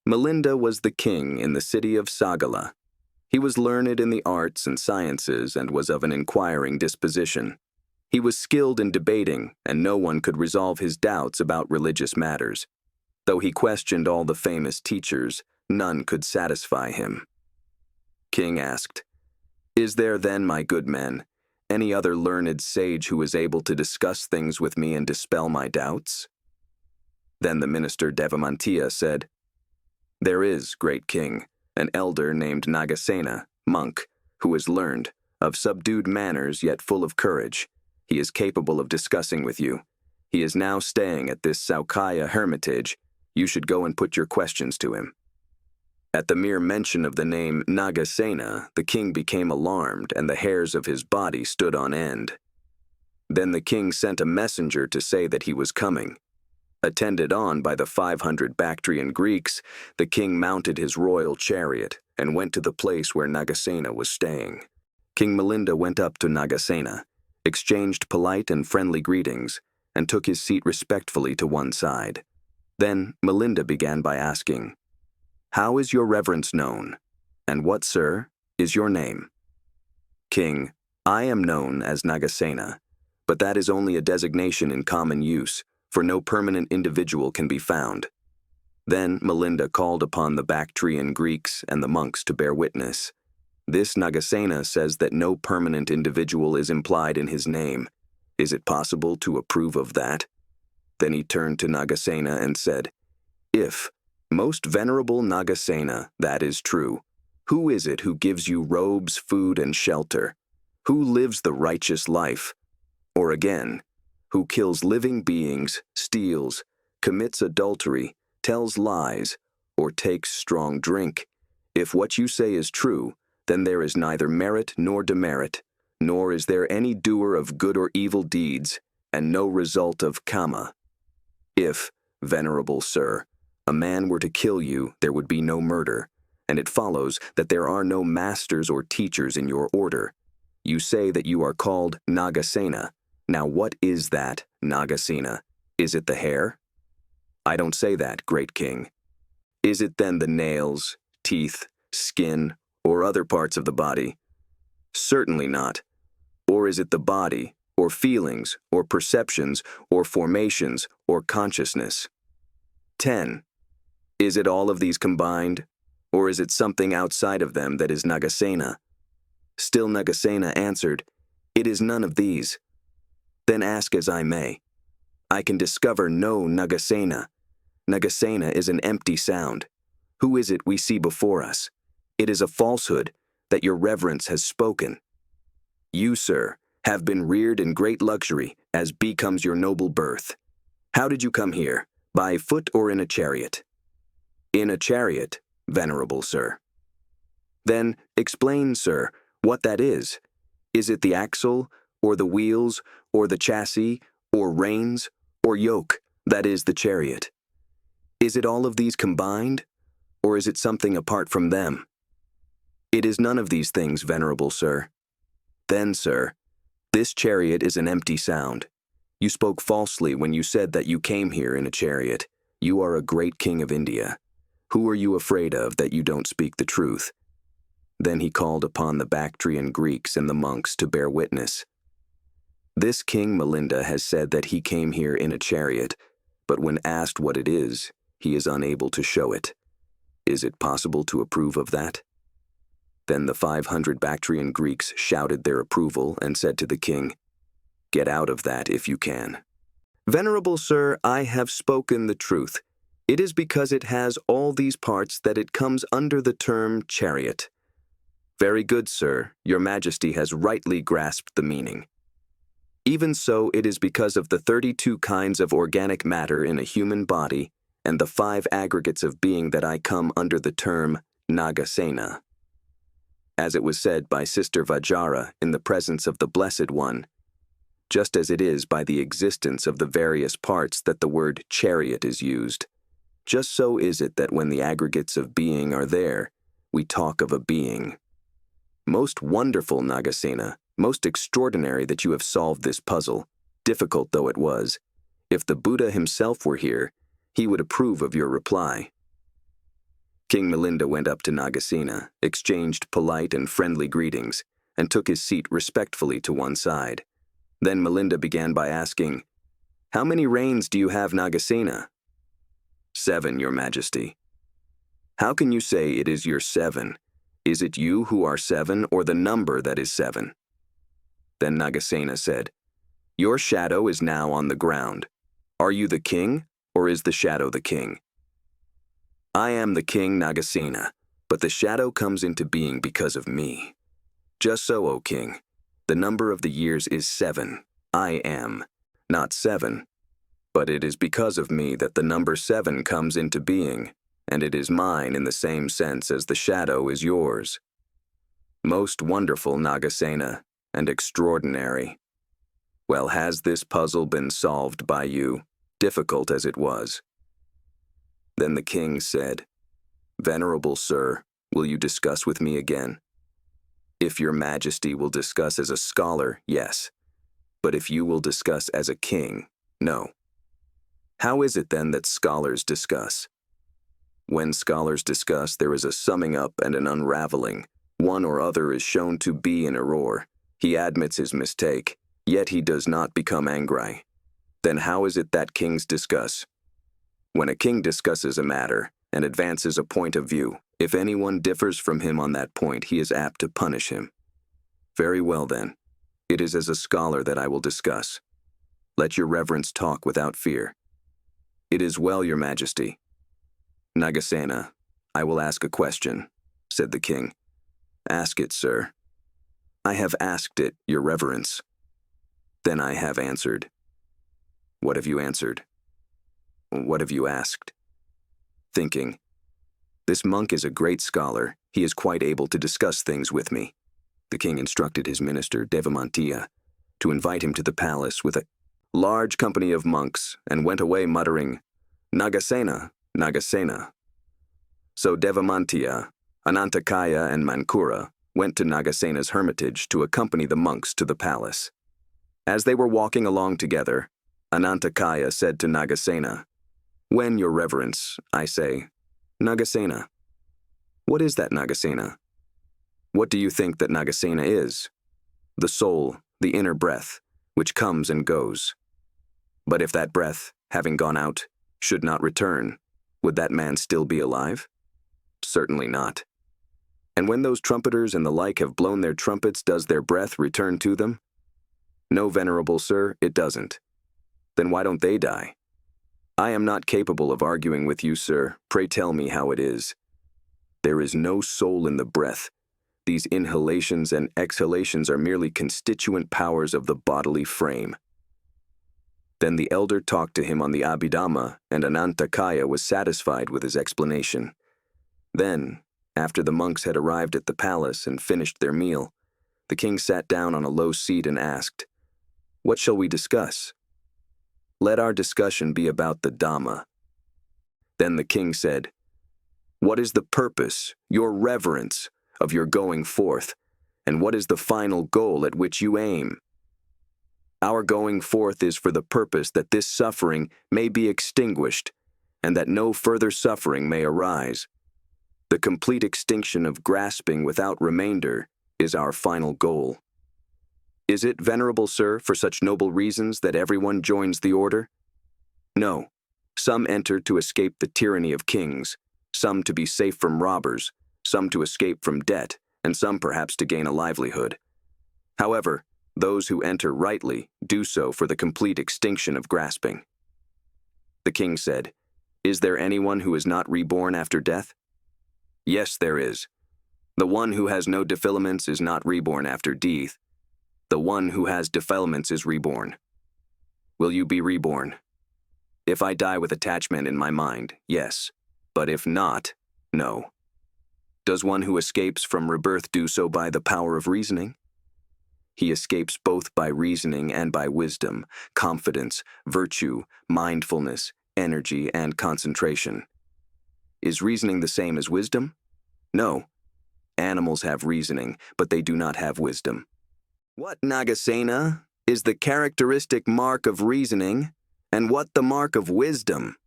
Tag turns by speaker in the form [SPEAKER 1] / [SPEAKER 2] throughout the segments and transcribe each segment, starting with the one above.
[SPEAKER 1] Milinda was the king in the city of Sagala. He was learned in the arts and sciences and was of an inquiring disposition. He was skilled in debating, and no one could resolve his doubts about religious matters. Though he questioned all the famous teachers, none could satisfy him. King asked, "Is there then, my good men, any other learned sage who is able to discuss things with me and dispel my doubts?" Then the minister Devamantiya said, "There is, great king, an elder named Nagasena, monk, who is learned, of subdued manners yet full of courage. He is capable of discussing with you. He is now staying at this Saukaya hermitage. You should go and put your questions to him." At the mere mention of the name Nagasena, the king became alarmed and the hairs of his body stood on end. Then the king sent a messenger to say that he was coming. Attended on by the 500 Bactrian Greeks, the king mounted his royal chariot and went to the place where Nagasena was staying. King Milinda went up to Nagasena, exchanged polite and friendly greetings, and took his seat respectfully to one side. Then Milinda began by asking, "How is your reverence known? And what, sir, is your name?" "King, I am known as Nagasena, but that is only a designation in common use, for no permanent individual can be found." Then Milinda called upon the Bactrian Greeks and the monks to bear witness. "This Nagasena says that no permanent individual is implied in his name. Is it possible to approve of that?" Then he turned to Nagasena and said, "If, most venerable Nagasena, that is true, who is it who gives you robes, food, and shelter? Who lives the righteous life? Or again, who kills living beings, steals, commits adultery, tells lies, or takes strong drink? If what you say is true, then there is neither merit nor demerit, nor is there any doer of good or evil deeds, and no result of karma. If, venerable sir, a man were to kill you, there would be no murder, and it follows that there are no masters or teachers in your order. You say that you are called Nagasena. Now what is that, Nagasena? Is it the hair?" "I don't say that, great king." "Is it then the nails, teeth, skin, or other parts of the body?" "Certainly not. Or is it the body, or feelings, or perceptions, or formations, or consciousness?" 10. Is it all of these combined, or is it something outside of them that is Nagasena? Still Nagasena answered, "It is none of these." Then ask as I may, I can discover no Nagasena. Nagasena is an empty sound. Who is it we see before us? It is a falsehood that your reverence has spoken. You, sir, have been reared in great luxury, as becomes your noble birth. How did you come here, by foot or in a chariot?" "In a chariot, venerable sir." "Then explain, sir, what that is. Is it the axle, or the wheels, or the chassis, or reins, or yoke, that is the chariot? Is it all of these combined, or is it something apart from them?" "It is none of these things, venerable sir." "Then, sir, this chariot is an empty sound. You spoke falsely when you said that you came here in a chariot. You are a great king of India. Who are you afraid of that you don't speak the truth?" Then he called upon the Bactrian Greeks and the monks to bear witness. "This King Milinda has said that he came here in a chariot, but when asked what it is, he is unable to show it. Is it possible to approve of that?" Then the 500 Bactrian Greeks shouted their approval and said to the king, "Get out of that if you can." "Venerable sir, I have spoken the truth. It is because it has all these parts that it comes under the term chariot." "Very good, sir. Your majesty has rightly grasped the meaning. Even so, it is because of the 32 kinds of organic matter in a human body and the 5 aggregates of being that I come under the term Nagasena. As it was said by Sister Vajra in the presence of the Blessed One, just as it is by the existence of the various parts that the word chariot is used, just so is it that when the aggregates of being are there, we talk of a being. Most wonderful Nagasena, most extraordinary that you have solved this puzzle, difficult though it was. If the Buddha himself were here, he would approve of your reply." King Milinda went up to Nagasena, exchanged polite and friendly greetings, and took his seat respectfully to one side. Then Milinda began by asking, "How many reigns do you have, Nagasena?" "7, Your Majesty." "How can you say it is your 7? Is it you who are 7 or the number that is 7? Then Nagasena said, "Your shadow is now on the ground. Are you the king, or is the shadow the king?" "I am the king, Nagasena, but the shadow comes into being because of me." "Just so, O king. The number of the years is 7. I am, not 7. But it is because of me that the number 7 comes into being, and it is mine in the same sense as the shadow is yours." "Most wonderful, Nagasena, and extraordinary. Well, has this puzzle been solved by you, difficult as it was?" Then the king said, "Venerable sir, will you discuss with me again? If your majesty will discuss as a scholar, yes. But if you will discuss as a king, no. How is it then that scholars discuss? When scholars discuss, there is a summing up and an unraveling. One or other is shown to be in error. He admits his mistake, yet he does not become angry. Then how is it that kings discuss? When a king discusses a matter and advances a point of view, if anyone differs from him on that point, he is apt to punish him. Very well then, it is as a scholar that I will discuss. Let your reverence talk without fear." "It is well, Your Majesty." "Nagasena, I will ask a question," said the king. "Ask it, sir." "I have asked it, Your Reverence." "Then I have answered." "What have you answered?" "What have you asked?" Thinking, "This monk is a great scholar. He is quite able to discuss things with me." The king instructed his minister, Devamantiya, to invite him to the palace with a large company of monks, and went away muttering, "Nagasena, Nagasena." So Devamantiya, Anantakaya, and Mankura went to Nagasena's hermitage to accompany the monks to the palace. As they were walking along together, Anantakaya said to Nagasena, "When, Your Reverence, I say, Nagasena." "What is that, Nagasena?" "What do you think that Nagasena is?" "The soul, the inner breath, which comes and goes." "But if that breath, having gone out, should not return, would that man still be alive?" "Certainly not." "And when those trumpeters and the like have blown their trumpets, does their breath return to them?" "No, venerable sir, it doesn't." "Then why don't they die?" "I am not capable of arguing with you, sir. Pray tell me how it is." "There is no soul in the breath. These inhalations and exhalations are merely constituent powers of the bodily frame." Then the elder talked to him on the Abhidhamma, and Anantakaya was satisfied with his explanation. Then, after the monks had arrived at the palace and finished their meal, the king sat down on a low seat and asked, "What shall we discuss?" "Let our discussion be about the Dhamma." Then the king said, "What is the purpose, your reverence, of your going forth, and what is the final goal at which you aim?" "Our going forth is for the purpose that this suffering may be extinguished, and that no further suffering may arise. The complete extinction of grasping without remainder is our final goal." "Is it, venerable sir, for such noble reasons that everyone joins the order?" "No. Some enter to escape the tyranny of kings, some to be safe from robbers, some to escape from debt, and some perhaps to gain a livelihood. However, those who enter rightly do so for the complete extinction of grasping." The king said, "Is there anyone who is not reborn after death?" "Yes, there is. The one who has no defilements is not reborn after death. The one who has defilements is reborn." "Will you be reborn?" "If I die with attachment in my mind, yes. But if not, no." "Does one who escapes from rebirth do so by the power of reasoning?" "He escapes both by reasoning and by wisdom, confidence, virtue, mindfulness, energy, and concentration." "Is reasoning the same as wisdom?" "No. Animals have reasoning, but they do not have wisdom." "What, Nagasena, is the characteristic mark of reasoning, and what the mark of wisdom?"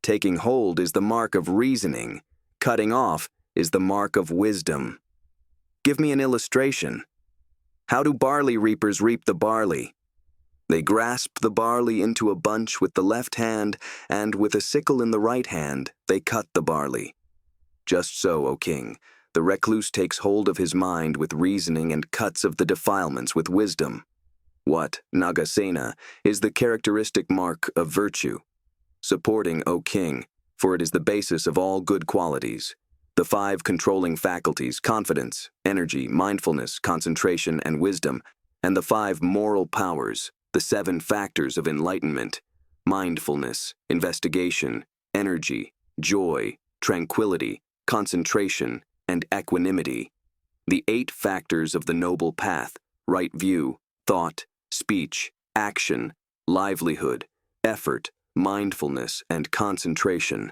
[SPEAKER 1] "Taking hold is the mark of reasoning. cutting off is the mark of wisdom. Give me an illustration. How do barley reapers reap the barley? They grasp the barley into a bunch with the left hand, and with a sickle in the right hand, they cut the barley. Just so, O king, the recluse takes hold of his mind with reasoning and cuts of the defilements with wisdom. What, Nagasena, is the characteristic mark of virtue? Supporting, O king, for it is the basis of all good qualities. The 5 controlling faculties, confidence, energy, mindfulness, concentration, and wisdom, and the 5 moral powers, the 7 factors of enlightenment, mindfulness, investigation, energy, joy, tranquility, concentration, and equanimity. The 8 factors of the noble path, right view, thought, speech, action, livelihood, effort, mindfulness, and concentration.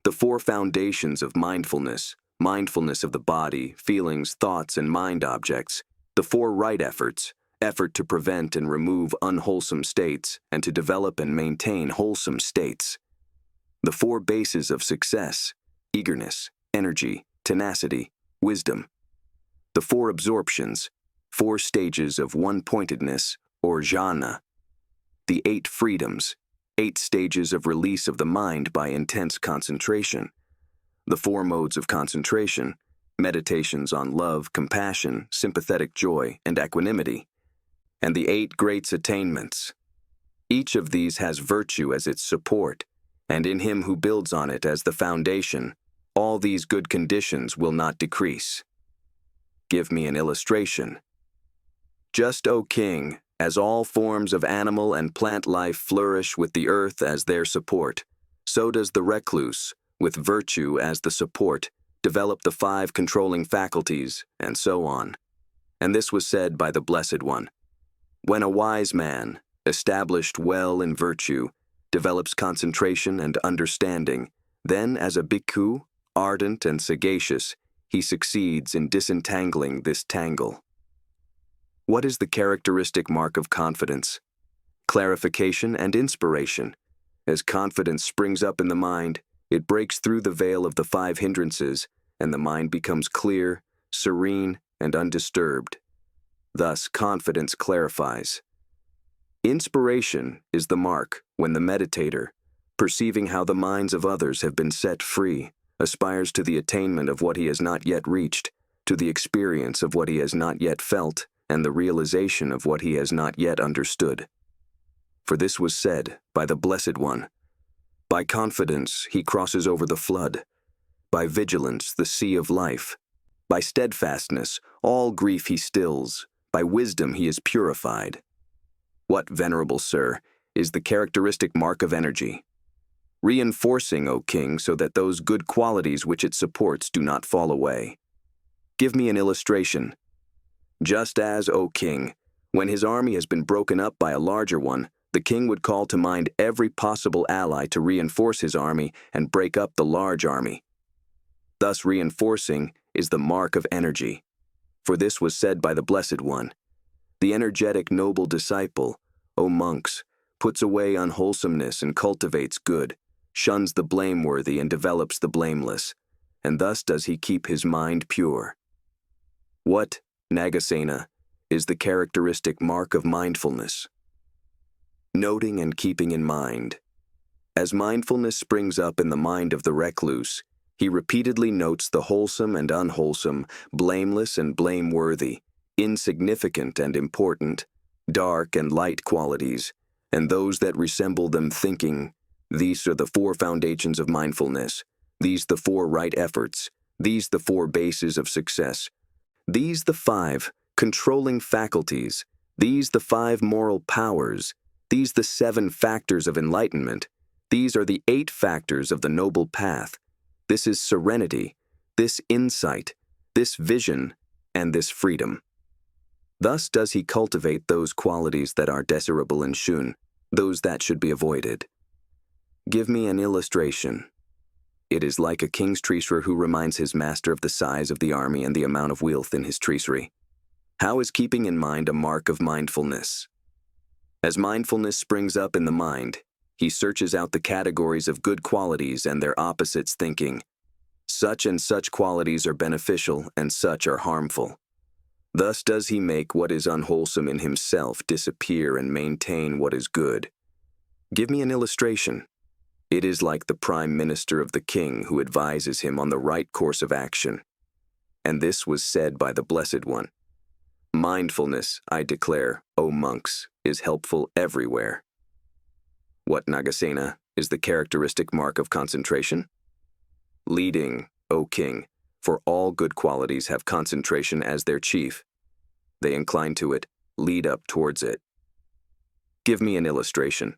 [SPEAKER 1] The 4 foundations of mindfulness, mindfulness of the body, feelings, thoughts, and mind objects. The 4 right efforts, effort to prevent and remove unwholesome states and to develop and maintain wholesome states. The 4 bases of success, eagerness, energy, tenacity, wisdom. The 4 absorptions, 4 stages of one-pointedness, or jhana. The 8 freedoms, 8 stages of release of the mind by intense concentration. The 4 modes of concentration, meditations on love, compassion, sympathetic joy, and equanimity. And the 8 great attainments. Each of these has virtue as its support, and in him who builds on it as the foundation, all these good conditions will not decrease. Give me an illustration. Just, O king, as all forms of animal and plant life flourish with the earth as their support, so does the recluse, with virtue as the support, develop the 5 controlling faculties, and so on. And this was said by the Blessed One. When a wise man, established well in virtue, develops concentration and understanding, then as a bhikkhu, ardent and sagacious, he succeeds in disentangling this tangle. What is the characteristic mark of confidence? Clarification and inspiration. As confidence springs up in the mind, it breaks through the veil of the 5 hindrances, and the mind becomes clear, serene, and undisturbed. Thus, confidence clarifies. Inspiration is the mark when the meditator, perceiving how the minds of others have been set free, aspires to the attainment of what he has not yet reached, to the experience of what he has not yet felt, and the realization of what he has not yet understood. For this was said by the Blessed One. By confidence he crosses over the flood, by vigilance the sea of life, by steadfastness all grief he stills, by wisdom he is purified. What, venerable sir, is the characteristic mark of energy? Reinforcing, O king, so that those good qualities which it supports do not fall away. Give me an illustration. Just as, O king, when his army has been broken up by a larger one, the king would call to mind every possible ally to reinforce his army and break up the large army. Thus reinforcing is the mark of energy. For this was said by the Blessed One. The energetic noble disciple, O monks, puts away unwholesomeness and cultivates good, shuns the blameworthy and develops the blameless, and thus does he keep his mind pure. What, Nagasena, is the characteristic mark of mindfulness? Noting and keeping in mind. As mindfulness springs up in the mind of the recluse, he repeatedly notes the wholesome and unwholesome, blameless and blameworthy, insignificant and important, dark and light qualities, and those that resemble them, thinking, these are the 4 foundations of mindfulness, these the 4 right efforts, these the 4 bases of success, these the 5 controlling faculties, these the 5 moral powers, these the 7 factors of enlightenment, these are the 8 factors of the noble path. This is serenity, this insight, this vision, and this freedom. Thus does he cultivate those qualities that are desirable in shun, those that should be avoided. Give me an illustration. It is like a king's treasurer who reminds his master of the size of the army and the amount of wealth in his treasury. How is keeping in mind a mark of mindfulness? As mindfulness springs up in the mind, he searches out the categories of good qualities and their opposites, thinking, Such and such qualities are beneficial and such are harmful. Thus does he make what is unwholesome in himself disappear and maintain what is good. Give me an illustration. It is like the prime minister of the king who advises him on the right course of action. And this was said by the Blessed One. Mindfulness, I declare, O monks, is helpful everywhere. What, Nagasena, is the characteristic mark of concentration? Leading, O king, for all good qualities have concentration as their chief. They incline to it, lead up towards it. Give me an illustration.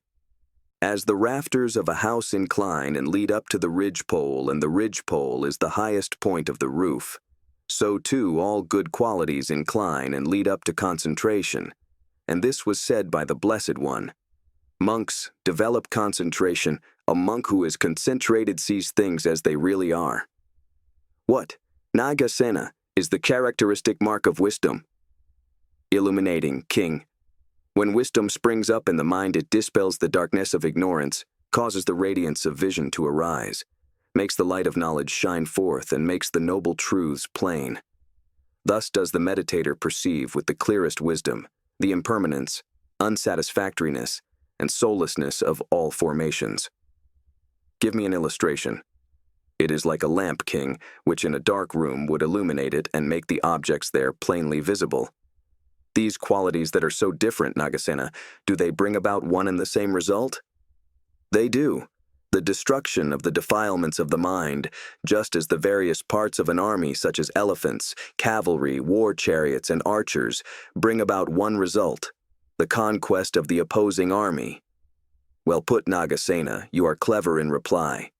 [SPEAKER 1] As the rafters of a house incline and lead up to the ridgepole, and the ridgepole is the highest point of the roof, so too all good qualities incline and lead up to concentration. And this was said by the Blessed One. Monks, develop concentration. A monk who is concentrated sees things as they really are. What, Nagasena, is the characteristic mark of wisdom? Illuminating, king. When wisdom springs up in the mind, it dispels the darkness of ignorance, causes the radiance of vision to arise, makes the light of knowledge shine forth, and makes the noble truths plain. Thus does the meditator perceive with the clearest wisdom the impermanence, unsatisfactoriness, and soullessness of all formations. Give me an illustration. It is like a lamp, king, which in a dark room would illuminate it and make the objects there plainly visible. These qualities that are so different, Nagasena, do they bring about one and the same result? They do. The destruction of the defilements of the mind, just as the various parts of an army such as elephants, cavalry, war chariots, and archers bring about one result, the conquest of the opposing army. Well put, Nagasena, you are clever in reply.